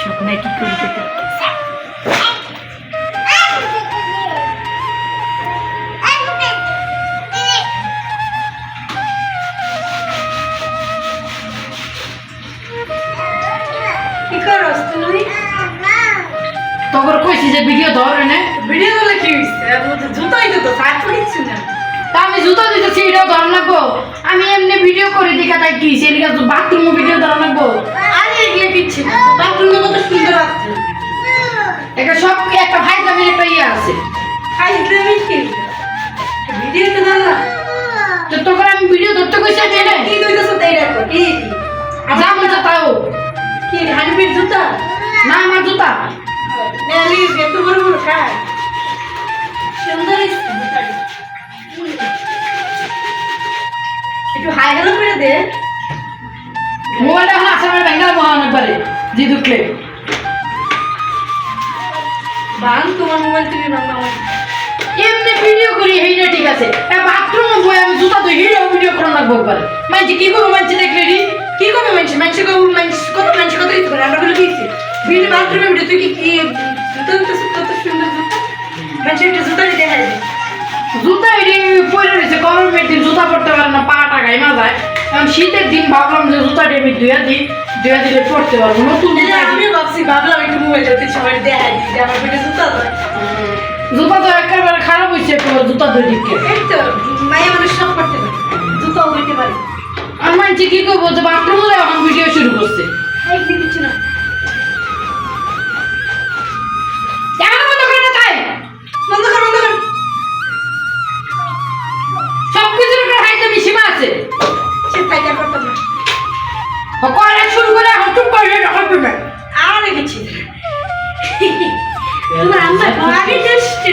শুকনায় কি করতে কি করছ তুমি? তখন কইছি যে ভিডিও ধর এনে ভিডিও করলে কি হইছে? জুতাই তো সাইড করে দিচ্ছি না। তা আমি জুতা দিতেছি এটাও ধর লাগবো আমি এমনি ভিডিও করে দেখা তাই কি সেদিকে বাথরুম ভিডিও ধরা লাগবো আরে এগুলো কিচ্ছু না। বাথরুমে কত সুন্দর আছে। একটা সব একটা ভাই দামের একটা ইয়ে আছে খাইতে মিষ্টি। ভিডিও তো না। তো তখন আমি ভিডিও ধরতে কইছি আমি এনে কি কইতাছ তাই রাখো। কি? আমার মজা তাও কি হানিফের জুতা? না আমার জুতা নেলি এত বড় বড় খায়। সুন্দর জুতাটি। একটু হাই হ্যালো করে দে। মোবাইলটা এখন আসামের ব্যাঙ্গাল মহান একবারে জি দুঃখলে বাং তোমার মোবাইল থেকে বাংলা আমার। এমনি ভিডিও করি এইটা ঠিক আছে বাথরুমে বই আমি জুতা তো হিরো ভিডিও করা লাগবো একবারে মানছি কি করবো মানছি দেখলে রি কি করবে মানুষ মানুষ কত মানুষ কত দিতে পারে আমরা বলে দিয়েছি ভিডিও বাথরুমে ভিডিও তুই কি জুতা কত সুন্দর জুতা মানুষ একটা জুতা দিয়ে দেখা যাবে জুতা এটি পরে রয়েছে গরমের দিন জুতা পরতে পারে না পা টাকায় না যায় এখন শীতের দিন ভাবলাম যে জুতাটি আমি ধুয়া দিলে পড়তে পারবো নতুন জুতা আমিও ভাবছি ভাবলাম একটু মোবাইল ধরতে সবাই দেখা দিই যে আমার পেটে জুতা দেয় জুতা তো একেবারে খারাপ হয়েছে একেবারে জুতা দুই দিকে এই তো মায়া মানুষ সব করতে পারে জুতাও হইতে পারে আর মানছি কি করবো যে বাথরুমে এখন ভিডিও শুরু করছে একদিন কিছু না ক্যামেরা বন্ধ করে না তাই বন্ধ কর সব কিছুর উপরে হাইতে সীমা আছে সে ফাইটা করতাম না করা শুরু করে এখন টুক করে হবে না আর কিছু তোমার আম্মা আগে টেস্ট